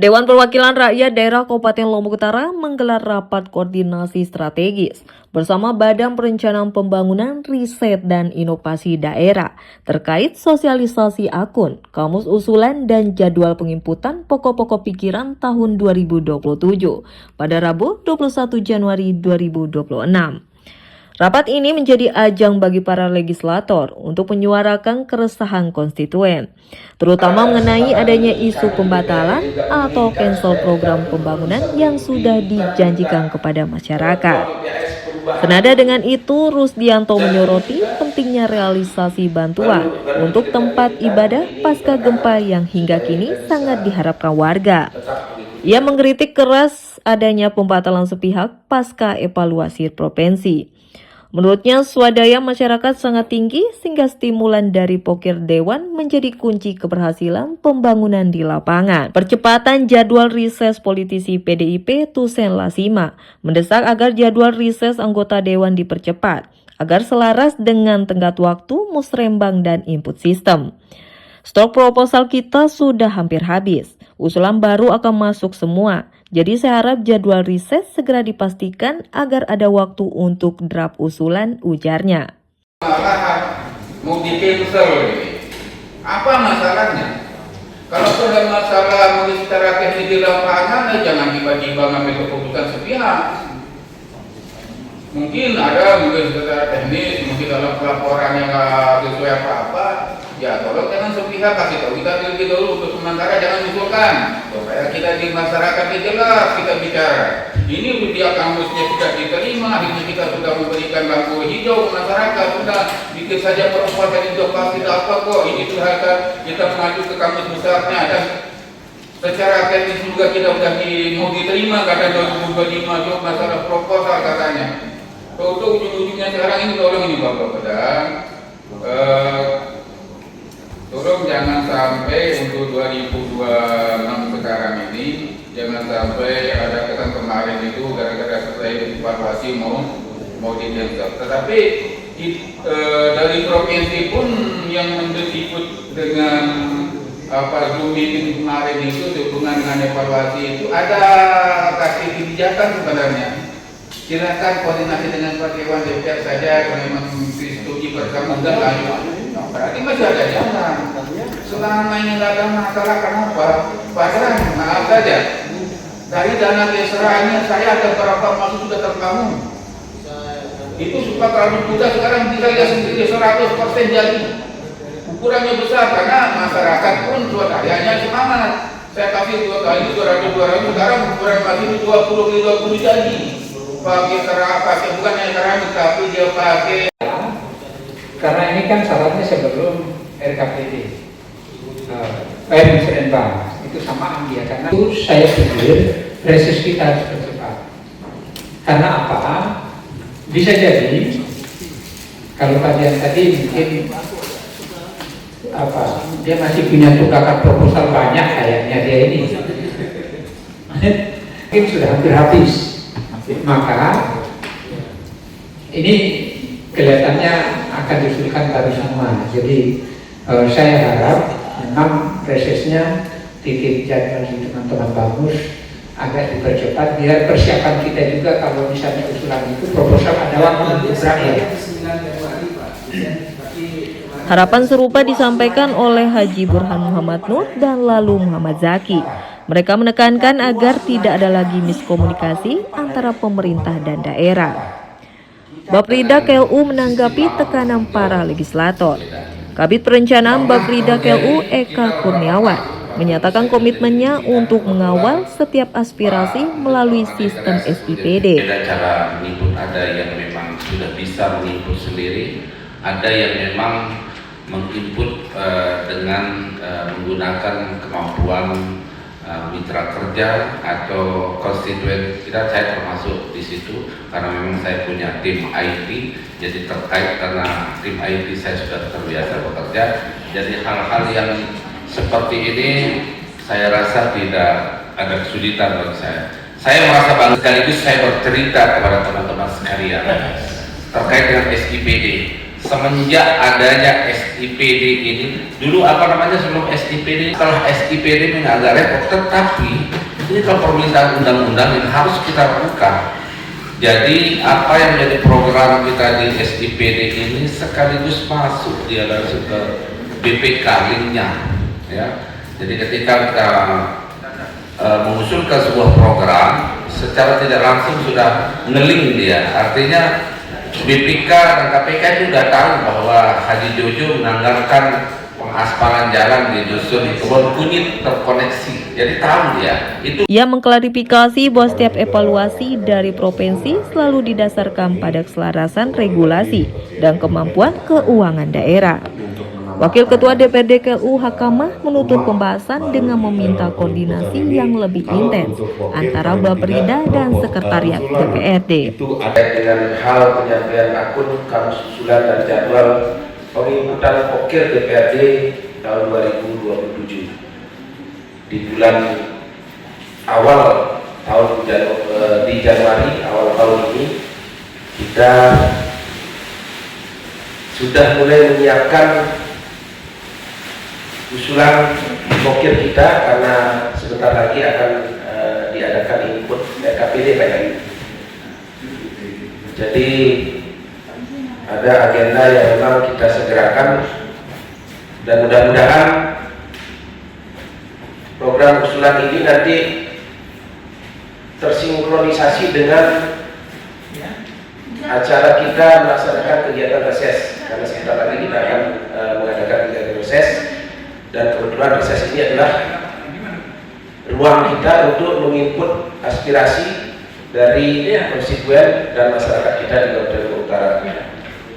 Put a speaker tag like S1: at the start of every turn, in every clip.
S1: Dewan Perwakilan Rakyat Daerah Kabupaten Lombok Utara menggelar rapat koordinasi strategis bersama Badan Perencanaan Pembangunan, Riset, dan Inovasi Daerah terkait sosialisasi akun, kamus usulan, dan jadwal penginputan pokok-pokok pikiran tahun 2027 pada Rabu 21 Januari 2026. Rapat ini menjadi ajang bagi para legislator untuk menyuarakan keresahan konstituen, terutama mengenai adanya isu pembatalan atau cancel program pembangunan yang sudah dijanjikan kepada masyarakat. Senada dengan itu, Rusdianto menyoroti pentingnya realisasi bantuan untuk tempat ibadah pasca gempa yang hingga kini sangat diharapkan warga. Ia mengkritik keras adanya pembatalan sepihak pasca evaluasi provinsi. Menurutnya, swadaya masyarakat sangat tinggi sehingga stimulan dari pokir Dewan menjadi kunci keberhasilan pembangunan di lapangan. Percepatan jadwal rises politisi PDIP Tusen Lasima mendesak agar jadwal rises anggota Dewan dipercepat agar selaras dengan tenggat waktu musrembang dan input sistem. Stok proposal kita sudah hampir habis. Usulan baru akan masuk semua. Jadi saya harap jadwal riset segera dipastikan agar ada waktu untuk draft usulan, ujarnya.
S2: Mau di-cancel ini. Apa masalahnya? Kalau sudah masalah mau secara teknis di lapangan, jangan tiba-tiba ngambil keputusan sepihak. Mungkin secara teknis, mungkin dalam pelaporan yang nggak sesuai apa-apa, ya tolong jangan sepihak, kasih tahu kita terlebih dahulu untuk sementara, jangan usulkan supaya kita di masyarakat jelas kita bicara. Ini dia kamusnya sudah diterima, ini kita sudah memberikan lampu hijau ke masyarakat, sudah bikin saja perempuan itu pasti apa kok, ini sudah kita maju ke kamus besarnya, dan secara teknis juga kita sudah mau diterima kata 2025 itu masalah proposal katanya. Untuk ujung-ujungnya sekarang ini tolong ini Bapak Pedang, tolong jangan sampai untuk 2026 sekarang ini, jangan sampai ada kesan kemarin itu gara-gara selesai evaluasi mau di-cancel. Tetapi dari provinsi pun yang mendikbud dengan Zoom meeting kemarin itu sehubungan dengan evaluasi itu ada kasih kebijakan sebenarnya. Silakan koordinasi dengan Pak Dewan DPR saja kalau memang disetujui bersama dan lain. Berarti masih ada jalan. Selama ini tidak ada masalah, kenapa? Padahal maaf saja. Dari dana desranya saya ada berapa masuk sudah terbangun. Itu supaya kalau mudah sekarang bisa lihat sendiri 100% jadi. Ukurannya besar karena masyarakat pun swadayanya semangat. Saya kasih 2 kali 200 sekarang ukuran masih 20 jadi. Pakai bukan yang keramik tapi dia pakai.
S3: Karena ini kan syaratnya sebelum RKPD, musrembang itu samaan dia. Karena itu saya pikir reses kita harus percepat. Karena apa? Bisa jadi kalau kajian tadi mungkin dia masih punya tunggakan proposal banyak kayaknya dia ini. Mungkin sudah hampir habis. Maka ini kelihatannya akan diusulkan baru semua. Jadi saya harap memang resesnya titik jadwal di teman-teman bagus agak dipercepat biar persiapan kita juga kalau misalnya usulan itu proposal ada waktu untuk berakhir.
S1: Harapan serupa disampaikan oleh Haji Burhan Muhammad Nur dan Lalu Muhammad Zaki. Mereka menekankan agar tidak ada lagi miskomunikasi antara pemerintah dan daerah. Baprida KLU menanggapi tekanan para legislator. Kabid Perencanaan Baprida KLU Eka Kurniawan menyatakan komitmennya untuk mengawal setiap aspirasi melalui sistem SIPD.
S4: Cara menginput ada yang memang sudah bisa menginput sendiri, ada yang memang menginput dengan menggunakan kemampuan mitra kerja atau konstituen kita. Saya termasuk di situ karena memang saya punya tim IT, jadi terkait karena tim IT saya sudah terbiasa bekerja, jadi hal-hal yang seperti ini saya rasa tidak ada kesulitan bagi saya. Saya merasa bangga sekaligus saya bercerita kepada teman-teman sekalian terkait dengan SIPD. semenjak adanya SIPD ini, dulu apa namanya sebelum SIPD, setelah SIPD ini agak repot, tetapi ini kalau permintaan undang-undang yang harus kita lakukan. Jadi apa yang menjadi program kita di SIPD ini sekaligus masuk dia langsung ke BPK linknya, ya. Jadi ketika kita mengusulkan sebuah program, secara tidak langsung sudah ngeling dia. Artinya BPK dan KPK itu sudah tahu bahwa Haji Jojo menganggarkan pengaspalan jalan di dusun Kebon Kunyit terkoneksi. Jadi tahu dia. Itu
S1: Ia mengklarifikasi bahwa setiap evaluasi dari provinsi selalu didasarkan pada keselarasan regulasi dan kemampuan keuangan daerah. Wakil Ketua DPRD KLU Hakamah menutup pembahasan dengan meminta koordinasi yang lebih intens antara Bapperida dan Sekretariat DPRD.
S5: Itu ada dengan hal penyampaian akun kamus susulan dan jadwal penginputan pokir DPRD tahun 2027 di bulan awal tahun di Januari awal tahun ini kita sudah mulai menyiapkan usulan pokir kita karena sebentar lagi akan diadakan input RKPD Pak. Jadi ada agenda yang memang kita segerakan dan mudah-mudahan program usulan ini nanti tersinkronisasi dengan acara kita melaksanakan kegiatan reses, karena sebentar lagi kita akan mengadakan kegiatan reses. Dan kebetulan reses ini adalah ruang kita untuk menginput aspirasi dari konstituen dan masyarakat kita di Kabupaten Utara.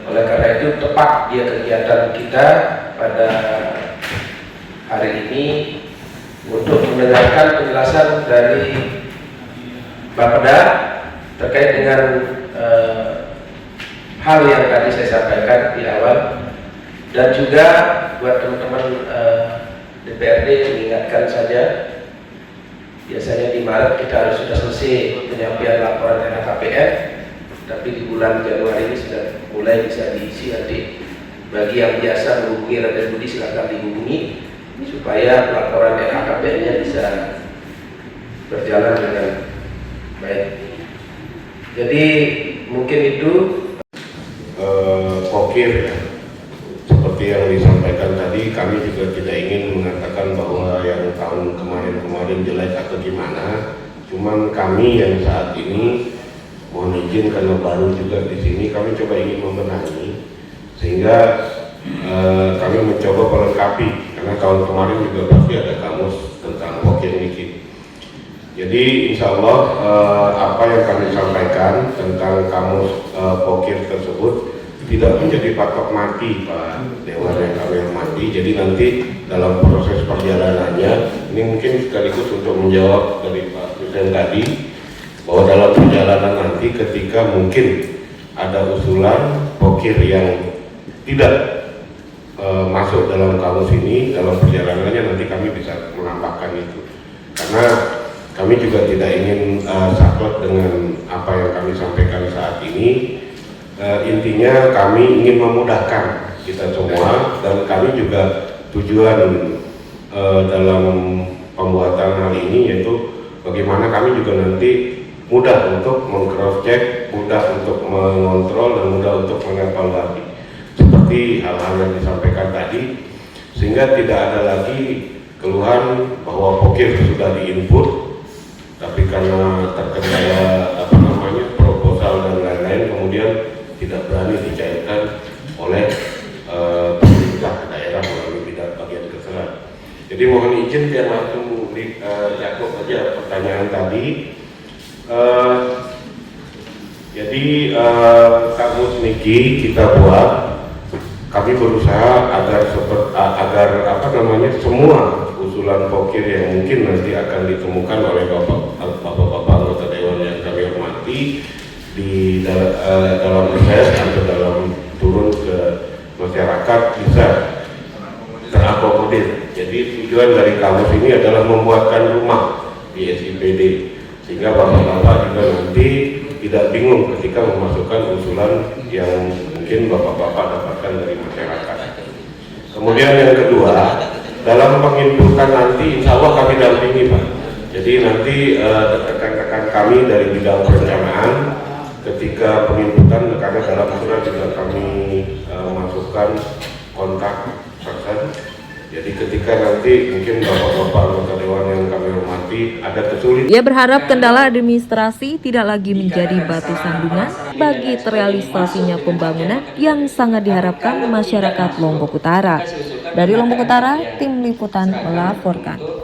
S5: Oleh karena itu tepat dia kegiatan kita pada hari ini untuk mendengarkan penjelasan dari Bapeda terkait dengan hal yang tadi saya sampaikan di awal. Dan juga buat teman-teman DPRD mengingatkan saja, biasanya di Maret kita harus sudah selesai penyampaian laporan LHKPN, tapi di bulan Januari ini sudah mulai bisa diisi. Nanti bagi yang biasa menghubungi Raden Budi silakan dihubungi supaya laporan LHKPN-nya bisa berjalan dengan baik. Jadi mungkin itu
S6: pokir ya. Seperti yang disampaikan tadi, kami juga tidak ingin mengatakan bahwa yang tahun kemarin jelek atau gimana. Cuman kami yang saat ini, mohon izin karena baru juga di sini, kami coba ingin membenahi sehingga kami mencoba melengkapi, karena tahun kemarin juga pasti ada kamus tentang pokir niki. Jadi insya Allah apa yang kami sampaikan tentang kamus pokir tersebut tidak menjadi patok mati Pak Dewan yang kami hormati. Jadi nanti dalam proses perjalanannya, ini mungkin sekaligus untuk menjawab dari Pak Presiden tadi, bahwa dalam perjalanan nanti ketika mungkin ada usulan pokir yang tidak masuk dalam kamus ini, dalam perjalanannya nanti kami bisa menambahkan itu. Karena kami juga tidak ingin saklek dengan apa yang kami sampaikan saat ini. Intinya kami ingin memudahkan kita semua, dan kami juga tujuan dalam pembuatan hal ini yaitu bagaimana kami juga nanti mudah untuk meng-cross check, mudah untuk mengontrol, dan mudah untuk mengevaluasi seperti hal-hal yang disampaikan tadi, sehingga tidak ada lagi keluhan bahwa pokir sudah diinput tapi karena terkendala proposal dan lain-lain kemudian tidak berani dicairkan oleh pemerintah daerah melalui bidang bagian keseluruhan. Jadi mohon izin biar langsung dijawab saja pertanyaan tadi. Jadi kamus niki kita buat, kami berusaha agar semua usulan pokir yang mungkin nanti akan ditemukan oleh bapak-bapak anggota dewan yang kami hormati di dalam proses atau dalam turun ke masyarakat bisa terakomodir. Jadi tujuan dari kamus ini adalah membuatkan rumah di SIPD sehingga bapak-bapak juga nanti tidak bingung ketika memasukkan usulan yang mungkin bapak-bapak dapatkan dari masyarakat. Kemudian yang kedua, dalam penginputan nanti insya Allah kami dampingi Pak. Jadi nanti rekan-rekan kami dari bidang perencanaan ketika penginputan, karena dalam surat juga kami masukkan kontak person. Jadi ketika nanti mungkin bapak-bapak anggota dewan yang kami hormati ada kesulitan.
S1: Ia berharap kendala administrasi tidak lagi menjadi batu sandungan bagi terrealisasinya pembangunan yang sangat diharapkan masyarakat Lombok Utara. Dari Lombok Utara, tim liputan melaporkan.